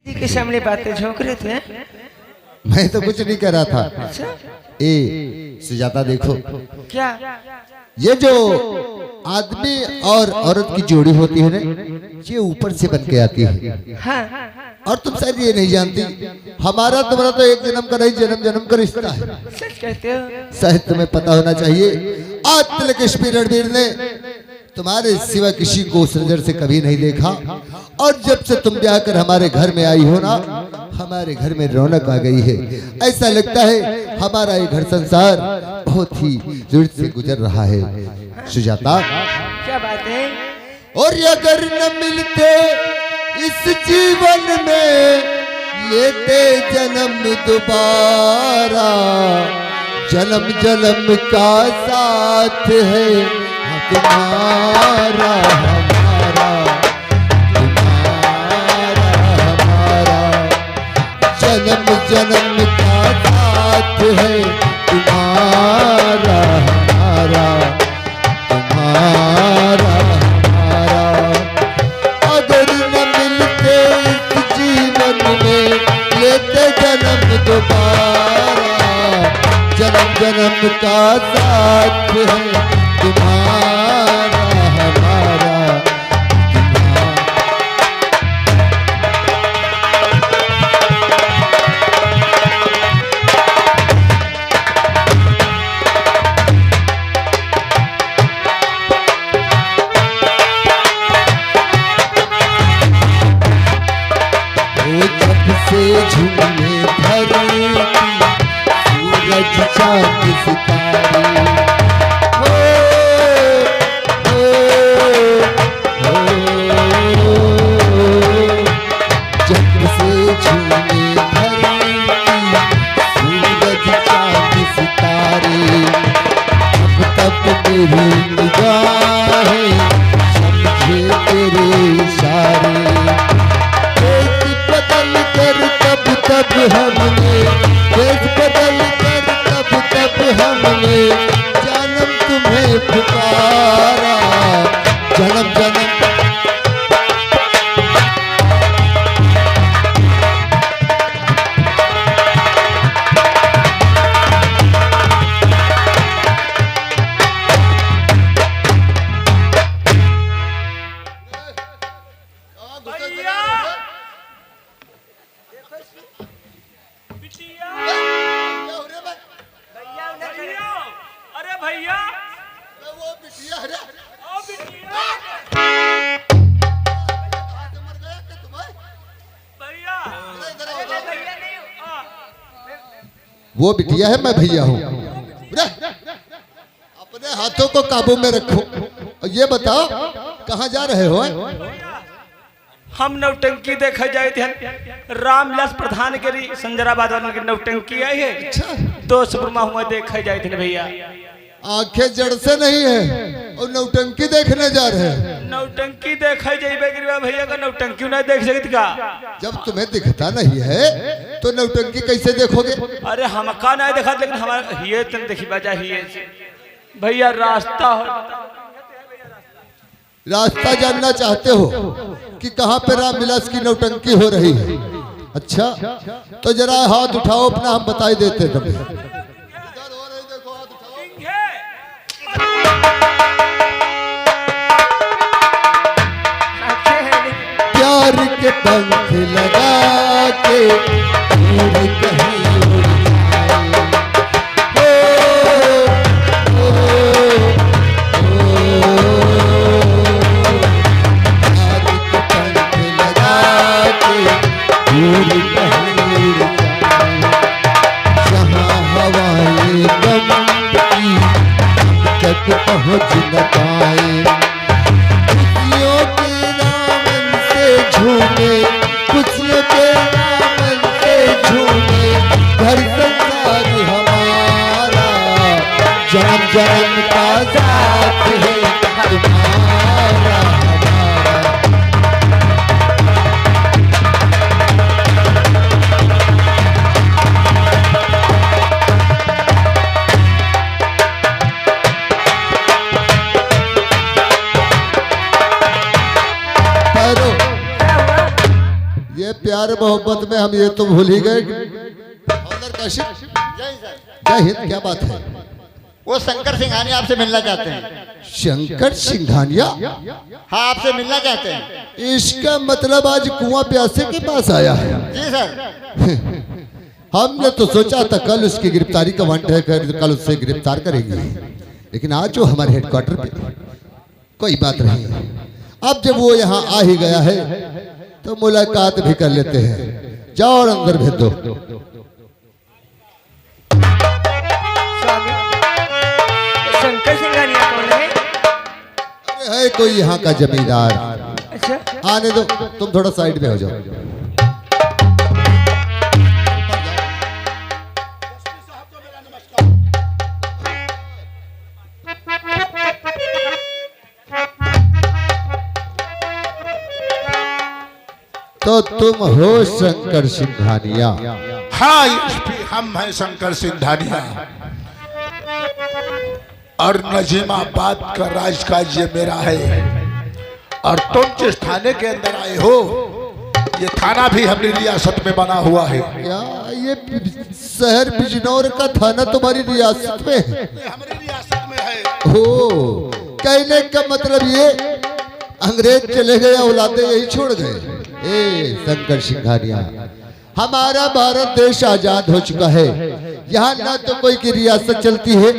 जी के सामने बातें झोंक रहे थे। मैं तो कुछ नहीं कह रहा था। अच्छा ए सुजाता देखो, क्या? ये जो आदमी और औरत की जोड़ी होती है ना, ये ऊपर से बन के आती है। हाँ और तुम शायद ये नहीं जानती, हमारा तुम्हारा तो एक जन्म का नहीं, जन्म जन्म का रिश्ता है। सच कहते हो? शायद तुम्हें पता होना चाहिए। आज तिलकेश्वरी रणवीर ने तुम्हारे सिवा किसी को उस नजर से कभी नहीं देखा, और जब से तुम ब्याह कर हमारे घर में आई हो ना, हमारे घर में रौनक आ गई है। ऐसा लगता है हमारा ये घर संसार बहुत ही जरूरत से गुजर रहा है। सुजाता, क्या बात है? और अगर न मिलते इस जीवन में लेते जन्म दोबारा, जन्म जन्म का साथ है तुम्हारा हमारा, तुम्हारा हमारा, जन्म जन्म का साथ है तुम्हारा हमारा, तुम्हारा हमारा। अगर न मिलते इस जीवन में लेते जन्म दोबारा, जन्म जन्म का साथ है तुम्हारा हमारा, से झूमे धरती सूरज चांद सितारे, हो जब से झूमे धरती सूरज चांद सितारे, तब तब मेरी निगाहें समझे तेरे इशारे। तब हमने देश बदल कर, तब तब हमने जन्म तुम्हें पुकारा, जन्म जन्म। अरे भैया, वो बिटिया है, ओ बिटिया, भैया, भैया नहीं वो बिटिया है, मैं भैया हूँ। अपने हाथों को काबू में रखो। और ये बताओ कहाँ जा रहे हो? हम नौटंकी देखा जाए थे, रामविलास प्रधान के संजराबाद वालों की नौटंकी आई है। अच्छा, तो सुरमा हुआ देखा जाए थे भैया। आंखें जड़ से नहीं है और नौटंकी देखने जा रहे हैं। नौटंकी देखा जाए भैया का, नौटंकी नहीं देख सकती का? जब तुम्हें दिखता नहीं है तो नौटंकी कैसे देखोगे? अरे हमका नहीं देखा, लेकिन हमारा ये तुम देखी बजा ही भैया रास्ता हो। रास्ता जानना चाहते हो कि कहाँ पे रामविलास की नौटंकी हो रही है? अच्छा, तो जरा हाथ उठाओ अपना, हम बताई देते तुम्हें। प्यार के पंख लगा के दूर कहीं उड़ पहुँच न पाए। खुशियों के दामन से झूमे, खुशियों के दामन से झूमे घर संसार हमारा, जन्म जन्म का साथ है तुम्हारा हमारा। ये प्यार मोहब्बत में हम ये तो भूल ही गए। हवलदार काशिफ, जय हिंद, क्या बात है? वो शंकर सिंघानिया आपसे मिलना चाहते हैं। शंकर सिंघानिया? हाँ, आपसे मिलना चाहते हैं। इसका मतलब आज कुआं प्यासे के पास आया है। जी सर। हमने तो सोचा था कल उसकी गिरफ्तारी का वांट है, कल उससे गिरफ्तार करेंगे, लेकिन आज जो हमारे हेडक्वार्टर पे, कोई बात नहीं। अब जब वो यहाँ आ ही गया है तो मुलाकात भी कर लेते हैं। जाओ और अंदर भेज दो। स्वामी, शंकर सिंघानिया कौन है? अरे है कोई यहाँ का जमींदार। अच्छा, आने दो, तुम थोड़ा साइड में हो जाओ। तो तुम हो शंकर सिंघानिया? हाँ एसपी, हम हैं शंकर सिंघानिया और नजीमाबाद का राजकाज ये मेरा है। और तुम जिस थाने के अंदर आए हो, ये थाना भी हमारी रियासत में बना हुआ है। क्या ये शहर बिजनौर का थाना तुम्हारी रियासत में है? हमारी रियासत में है। हो, कहने का मतलब ये अंग्रेज चले गए, औलादे यही छोड़ गए। ए शंकर सिंघानिया, हमारा भारत देश आजाद हो चुका है। यहाँ ना तो कोई की रियासत चलती है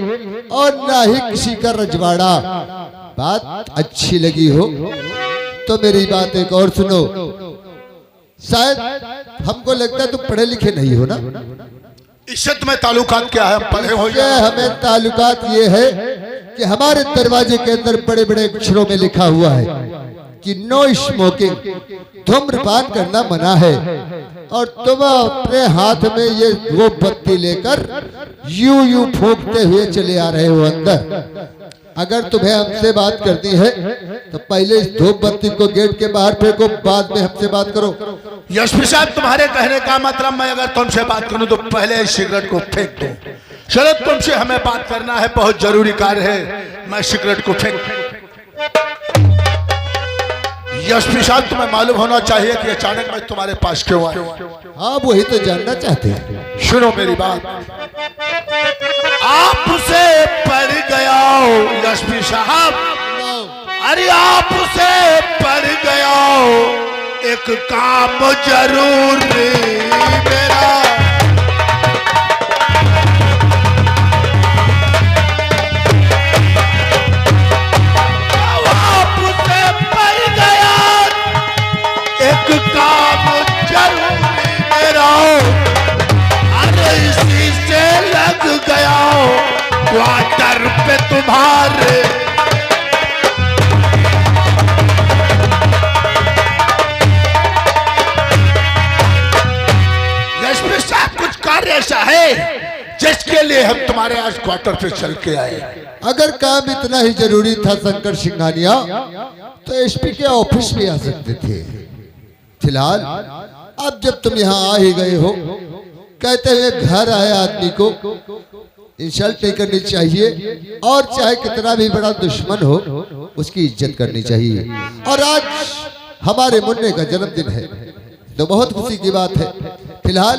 और ना ही किसी का रजवाड़ा। बात अच्छी लगी हो तो मेरी बात एक और सुनो। शायद हमको लगता है तुम पढ़े लिखे नहीं हो ना? इज्जत में ताल्लुकात क्या है, हम पढ़े हो ये हमें ताल्लुकात ये है कि हमारे दरवाजे के अंदर बड़े बड़े अक्षरों में लिखा हुआ है कि नो स्मोकिंग, धूम्रपान करना मना है। और तुम अपने हाथ में ये वो बत्ती लेकर यूं फूंकते हुए चले आ रहे हो अंदर। अगर तुम्हें हमसे बात करनी है तो पहले इस धूप बत्ती को गेट के बाहर फेंको, बाद में हमसे बात करो। एसपी साहब, तुम्हारे कहने का मतलब मैं अगर तुमसे बात करूं तो पहले इस सिगरेट को फेंक दो। चलो, तुमसे हमें बात करना है, बहुत जरूरी कार्य है। मैं सिगरेट को फेंक। एसपी साहब, तुम्हें मालूम होना चाहिए कि अचानक मैं तुम्हारे पास क्यों आया। हाँ, वही तो जानना चाहते हैं। सुनो मेरी बात, आपसे पड़ गया एसपी साहब, अरे आपसे पड़ गया एक काम जरूरी मेरा। आपसे पड़ गया एक काम जरूरी मेरा, अरे इसी से लग गया क्वार्टर पे तुम्हारे। एसपी साहब, कुछ कार्य ऐसा है जिसके लिए हम तुम्हारे आज क्वार्टर पे चल के आए। अगर काम इतना ही जरूरी था शंकर सिंघानिया तो एसपी के ऑफिस में आ सकते थे। फिलहाल अब जब तुम यहाँ आ ही गए हो, कहते हुए घर आए आदमी को इंसल्ट नहीं करनी चाहिए और चाहे कितना भी बड़ा दुश्मन हो उसकी इज्जत करनी चाहिए। और आज हमारे मुन्ने का जन्मदिन है तो बहुत खुशी की बात है। फिलहाल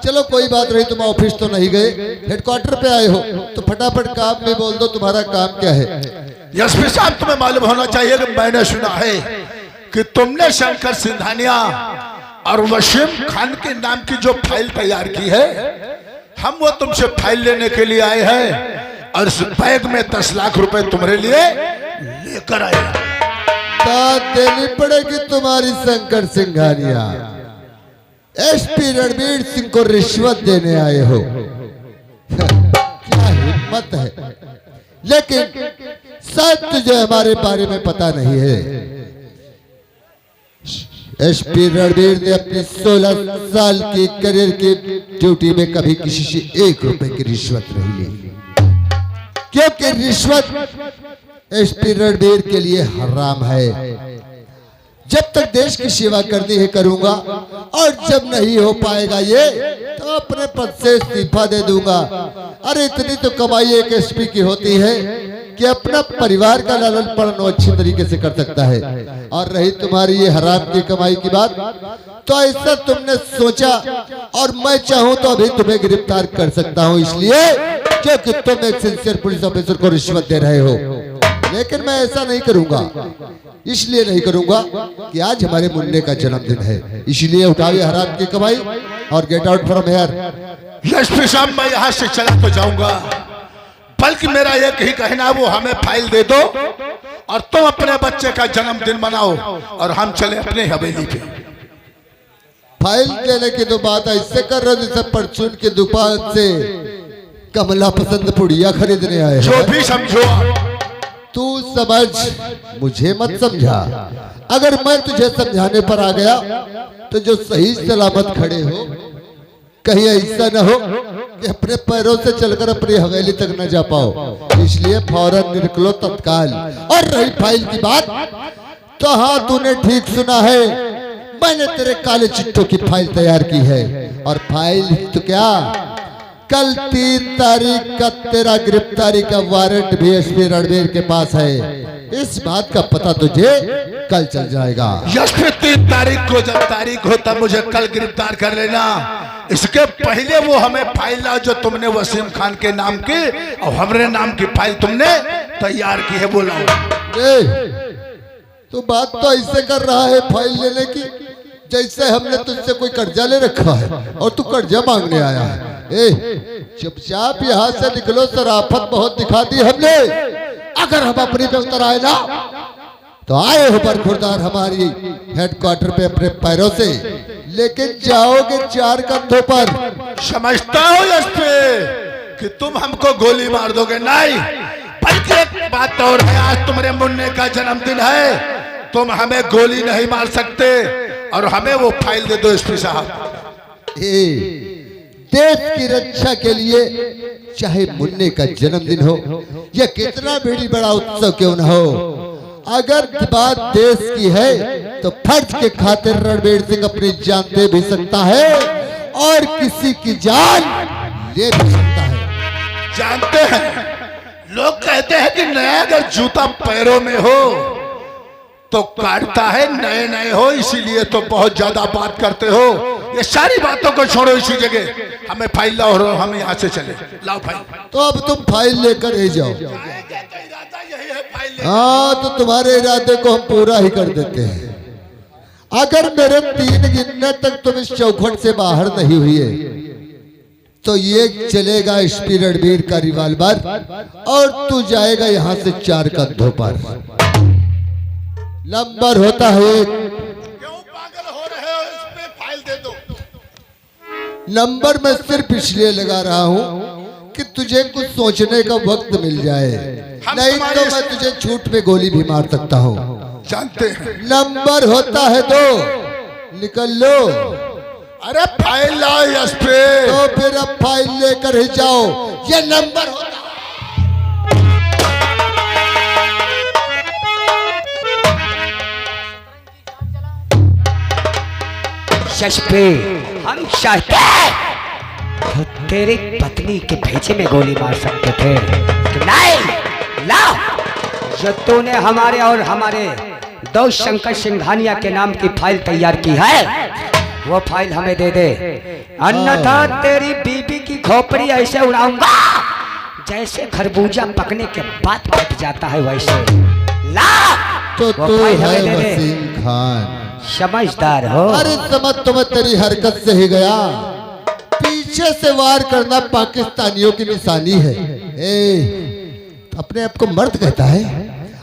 चलो कोई बात नहीं, तुम ऑफिस तो नहीं गए, हेडक्वार्टर पे आए हो तो फटाफट काम में बोल दो, तुम्हारा काम क्या है? एसपी साहब, तुम्हें मालूम होना चाहिए कि मैंने सुना है कि तुमने शंकर सिंघानिया और वसीम खान के नाम की जो फाइल तैयार की है, हम वो तुमसे फाइल लेने के लिए आए हैं और इस बैग में 10 लाख रुपए तुम्हारे लिए लेकर आए। बात देनी पड़ेगी तुम्हारी शंकर सिंघानिया। एसपी रणवीर सिंह को रिश्वत देने आए हो, क्या हिम्मत है। लेकिन शायद तुझे हमारे बारे में पता नहीं है। एसपी रणवीर ने अपनी 16 साल की करियर की ड्यूटी में कभी किसी से 1 रुपए की रिश्वत नहीं ली, क्योंकि रिश्वत एसपी रणवीर के लिए हराम है। जब तक देश की सेवा करनी है करूंगा, और जब नहीं हो पाएगा ये तो अपने पद से इस्तीफा दे दूंगा। अरे इतनी तो कमाई एक एसपी की होती है कि अपना परिवार का लालन पालन अच्छी तरीके से कर सकता है। और रही तुम्हारी ये हराम की कमाई की बात, तो ऐसा तुमने सोचा और मैं चाहूं तो अभी तुम्हें गिरफ्तार कर सकता हूं, इसलिए क्योंकि तुम एक सिंसियर पुलिस ऑफिसर को रिश्वत दे रहे हो। लेकिन मैं ऐसा नहीं करूंगा, इसलिए नहीं करूंगा कि आज हमारे मुन्ने का जन्मदिन है, इसलिए उठाइए हराम की कमाई और get out from here. SP साहब, मैं यहाँ से चला तो जाऊंगा, बल्कि मेरा एक ही कहना है, वो हमें फाइल दे दो और तुम अपने बच्चे का जन्मदिन मनाओ और हम चले अपने हवेली पे। फाइल देने की तो बात ऐसे कर रहे हो जैसे परचून की दुकान से कमला पसंद पुड़िया खरीदने आए जो हैं। भी समझो, तू समझ, मुझे मत समझा। अगर मैं तुझे समझाने पर आ गया तो जो सही सलामत खड़े हो, कहीं ऐसा न हो कि अपने पैरों से चलकर अपनी हवेली तक न जा पाओ, इसलिए फौरन निकलो तत्काल। और रही फाइल की बात, तो हाँ तूने ठीक सुना है, मैंने तेरे काले चिट्ठों की फाइल तैयार की है। और फाइल तो क्या, कल 3 तारीख का तेरा गिरफ्तारी का वारंट भी एसपी रणवीर के पास है। इस बात का पता तुझे कल चल जाएगा। एसपी 3 तारीख को जब तारीख हो तब मुझे कल गिरफ्तार कर लेना। इसके पहले वो हमें फाइल लाओ जो तुमने वसीम खान के नाम की और हमारे नाम की फाइल तुमने तैयार की है, वो लाओ। तो बात तो ऐसे कर रहा है फाइल लेने की जैसे हमने तुझसे कोई कर्जा ले रखा है और तू कर्जा मांगने आया है। चुपचाप यहाँ से निकलो, शराफत बहुत दिखा दी हमने। अगर हम अपनी पे उतर आए ना तो आए हो बरखुरदार हमारी हेडक्वार्टर पे अपने पैरों से, लेकिन जाओगे 4 कंधों पर। समझता हो एसपी कि तुम हमको गोली मार दोगे? नहीं, बल्कि एक बात और है, आज तुम्हारे मुन्ने का जन्मदिन है, तुम हमें गोली नहीं मार सकते और हमें वो फाइल दे दो एसपी साहब। देश की रक्षा के लिए चाहे मुन्ने का जन्मदिन हो या कितना भी बड़ा उत्सव क्यों न हो, अगर बात देश की है तो फर्ज के खातिर रणवीर सिंह अपनी जान दे भी सकता है और किसी की जान ले भी सकता है। जानते हैं, लोग कहते हैं कि नया अगर जूता पैरों में हो तो काटता है, नए नए हो, इसीलिए तो बहुत ज्यादा बात करते हो। ये सारी बातों को छोड़ो, इसी जगह हमें फाइल लाओ और हम यहाँ से चले। लाओ फाइल। तो अब तुम फाइल लेकर ही जाओ। यही है फाइल। हाँ, तो तुम्हारे इरादे को हम पूरा ही कर देते हैं। अगर मेरे 3 गिनने तक तुम इस चौखट से बाहर नहीं हुए तो ये चलेगा एसपी रणवीर का रिवाल्वर और तू जाएगा यहाँ से 4 कंधों पर। नंबर होता है 1। क्यों पागल हो रहे हो? इस पे फाइल दे दो। नंबर मैं सिर्फ इसलिए लगा रहा हूँ कि तुझे कुछ सोचने का वक्त मिल जाए, नहीं तो मैं तुझे झूठ में गोली भी मार सकता हूँ। जानते हैं। नंबर होता है 2। निकल लो। अरे फाइल लाओ एसपी। तो फिर अब फाइल लेकर ही जाओ, ये नंबर होता है। एसपी, हम चाहते तो तेरी पत्नी के भेजे में गोली मार सकते थे कि नहीं। ला, जो तूने हमारे और हमारे दोस्त शंकर सिंघानिया के नाम की फाइल तैयार की है, वो फाइल हमें दे दे, अन्यथा तेरी बीबी की खोपड़ी ऐसे उड़ाऊंगा जैसे खरबूजा पकने के बाद फट जाता है वैसे। ला, तो तू है वसीम खान, समझदार हो। अरे समझ तो मैं तेरी हरकत से ही गया। पीछे से वार करना पाकिस्तानियों की निशानी है। अपने आप को मर्द कहता है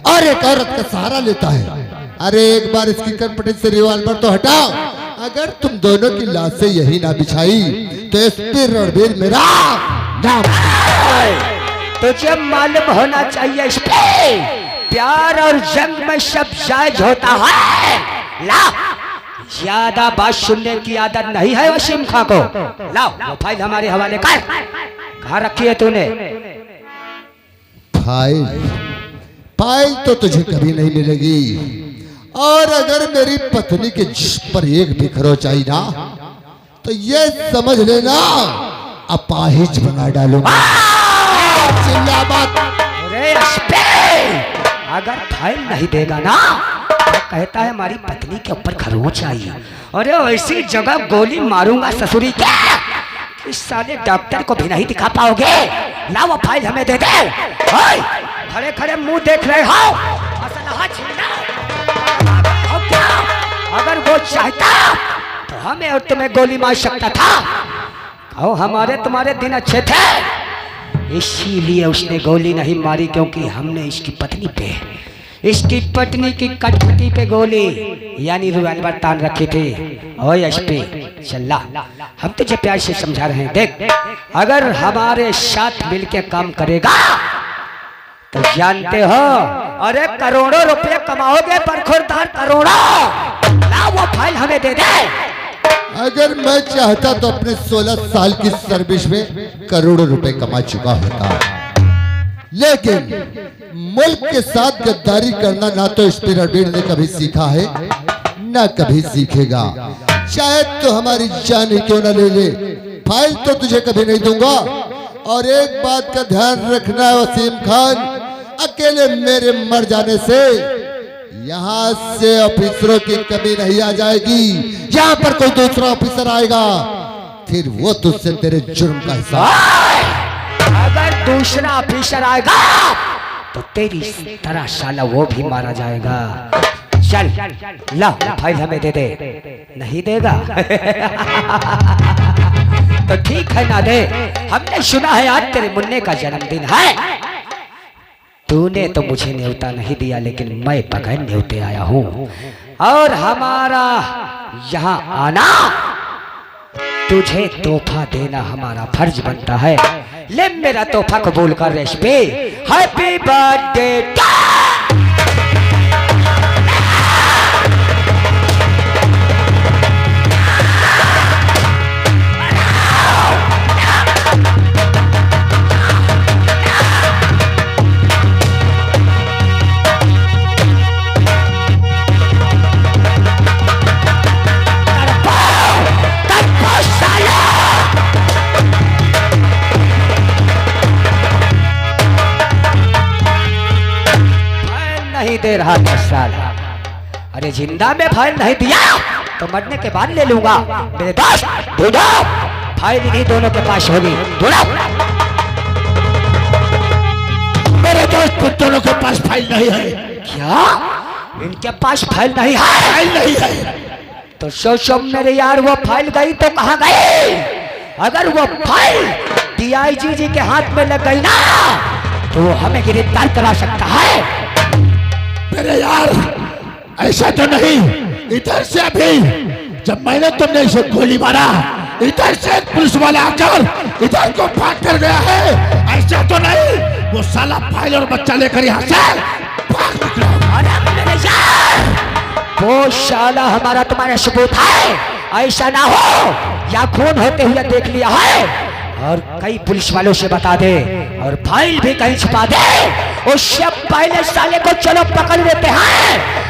और एक औरत का सहारा लेता है। अरे एक बार इसकी कनपटी से रिवाल्वर तो हटाओ। अगर तुम दोनों की लाशें यही ना बिछाई तो एसपी रणवीर मेरा नाम। तुझे मालूम होना चाहिए प्यार और जंग में सब जायज होता है। ला, ज्यादा बात सुनने की आदत नहीं है वसीम खां को। लाओ वो फाइल हमारे हवाले कर। कहाँ रखी है तूने फाइल? तो तुझे कभी नहीं मिलेगी। और अगर मेरी पत्नी के जिस्म पर एक भी खरोच आई ना तो ये समझ लेना अपाहिज बना डालूंगा। चिल्ला मत। अरे अगर फाइल नहीं देगा ना तो कहता है हमारी पत्नी के ऊपर खरोंच आई। अरे ऐसी जगह गोली मारूंगा ससुरी के, इस साले डॉक्टर को भी नहीं दिखा पाओगे। ला वो फाइल हमें दे दे। ओए, खड़े खड़े मुंह देख रहे हो, असलहा छीना हो क्या? अगर वो चाहता तो हमें और तुम्हें गोली मार सकता था। कहो हमारे तुम्हारे दिन अच्छे थे, इसीलिए उसने गोली नहीं मारी, क्योंकि हमने इसकी पत्नी की कटपटी पे गोली यानी रिवॉल्वर तान रखी थी। ओए एसपी चल्ला, हम तुझे प्यार से समझा रहे हैं। देख, अगर हमारे साथ मिलके काम करेगा तो जानते हो, अरे करोड़ों रुपए कमाओगे बरखुरदार, करोड़ों। ला वो फाइल हमें दे दे। अगर मैं चाहता तो अपने 16 साल की सर्विस में करोड़ों रुपए कमा चुका होता, लेकिन मुल्क के साथ गद्दारी करना ना तो एसपी रणबीर ने कभी सीखा है ना कभी सीखेगा। शायद तो हमारी जान ही क्यों ना ले ले, फाइल तो तुझे कभी नहीं दूंगा। और एक बात का ध्यान रखना वसीम खान, अकेले मेरे मर जाने से यहाँ से ऑफिसरों की कमी नहीं आ जाएगी। यहाँ पर कोई दूसरा ऑफिसर आएगा, फिर वो तुझसे तेरे जुर्म का हिसाब। अगर दूसरा ऑफिसर आएगा तो तेरी तरह साला वो भी मारा जाएगा। चल ला फाइल हमें दे दे। नहीं देगा तो ठीक है ना दे। हमने सुना है आज तेरे मुन्ने का जन्मदिन है। तूने तो मुझे न्योता नहीं दिया, लेकिन मैं बगैर न्योते आया हूँ, और हमारा यहाँ आना तुझे तोहफा देना हमारा फर्ज बनता है। ले मेरा तोहफा कबूल कर रेशमी। Happy birthday. नहीं दे रहा 10 साल। अरे जिंदा में फाइल नहीं दिया तो मरने के बाद ले लूंगा। मेरे दोस्त ढूंढो, फाइल इन्हीं दोनों के पास होगी। ढूंढो। मेरे दोस्त दोनों के पास फाइल नहीं है। क्या इनके पास फाइल नहीं है? फाइल नहीं है तो सोचो मेरे यार, वो फाइल गई तो कहाँ गई? अगर वो फाइल डीआईजी जी के हाथ में लग गई ना तो वो हमें गिरफ्तार करा सकता है। मेरे यार ऐसा तो नहीं। इधर से अभी जब मैंने तुमने इसे गोली मारा, इधर से पुलिस वाला आकर इधर को भाग कर गया है। ऐसा तो नहीं वो साला फाइल और बच्चा लेकर यहाँ से भाग निकला। अरे मेरे यार, वो साला हमारा तुम्हारा सबूत है। ऐसा ना हो या खून होते हुए देख लिया है, और कई पुलिस वालों से बता दे, और फाइल भी कहीं छुपा दे। उससे पहले साले को चलो पकड़ लेते हैं।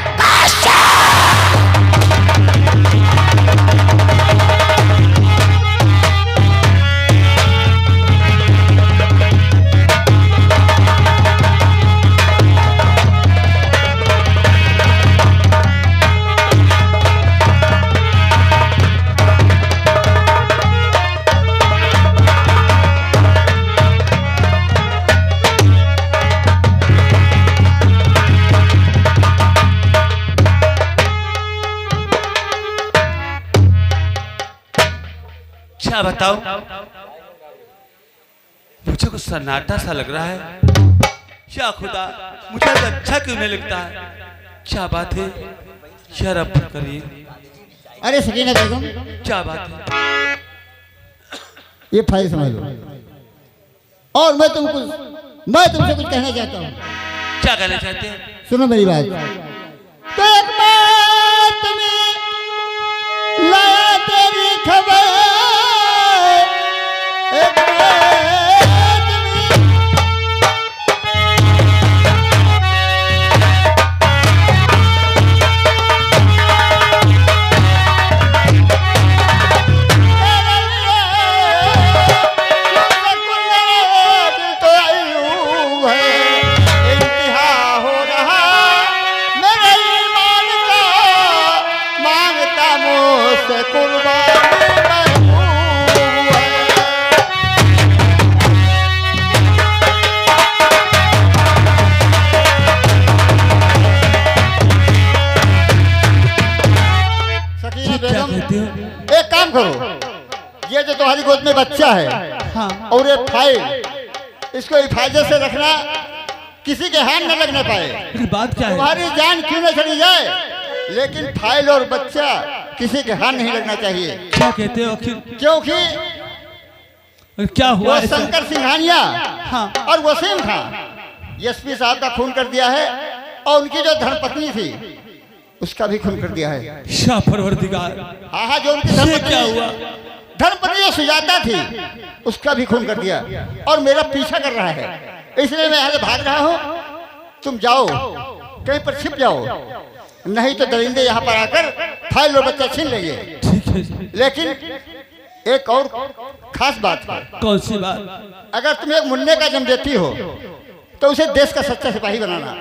क्या बताओ, मुझे कुछ सन्नाटा सा लग रहा है। क्या खुदा, मुझे तो अच्छा क्यों नहीं लगता है? क्या बात है? यार अब करिए। अरे सकीना बेगम, क्या बात है? ये फाइल समझ लो, और मैं तुमसे कुछ कहना चाहता हूँ। क्या कहना चाहते हैं? सुनो मेरी बात। तो एक बार तुम्हें लाया तेरी खबर, एक इंतहा हो रहा ये जो तुम्हारी गोद में बच्चा है हाँ और ये फाइल, इसको हिफाजत से रखना, किसी के हाथ न लगने पाए। लेकिन बात क्या है? तुम्हारी जान क्यों न चली जाए, लेकिन फाइल और बच्चा किसी के हाथ नहीं लगना चाहिए। क्या कहते हो आखिर? क्योंकि क्या हुआ वो ऐसा? शंकर सिंघानिया हाँ और वसीम खां एसपी साहब का खून कर दिया है, और उनकी जो धर्मपत्नी थी उसका भी खून कर दिया है। शाह परवरदिगार, हाँ हाँ, जो उनकी ये धर्मपत्नी क्या हुआ? धर्मपत्नी जो सुजाता थी उसका भी खून कर दिया, और मेरा पीछा कर रहा है, इसलिए मैं यहाँ से भाग रहा हूँ। तुम जाओ कहीं पर छिप जाओ, नहीं तो दरिंदे यहाँ पर आकर फाइल और बच्चा छीन लेंगे। ठीक है जी। लेकिन एक और खास बात है, कौन सी बात? अगर तुम एक मुन्ने का जन्म देती हो तो उसे देश का सच्चा सिपाही बनाना।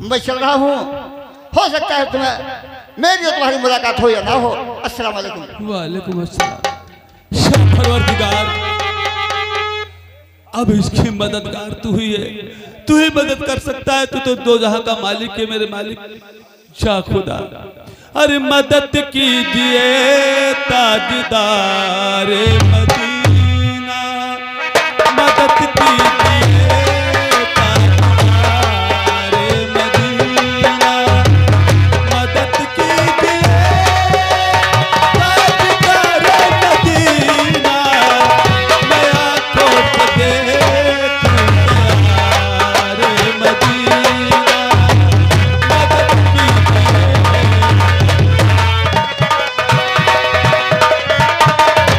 मैं चल रहा हूँ, हो सकता है तुम्हें मेरी और तुम्हारी मुलाकात हो या ना हो। अस्सलाम वालेकुम। वालेकुम अस्सलाम। शाह परवरदिगार, अब इसकी मददगार तू ही है, तू ही मदद कर सकता है। तू तो दो जहां का मालिक है मेरे मालिक। शाह खुदा, अरे मदद कीजिए ताजदार, मदद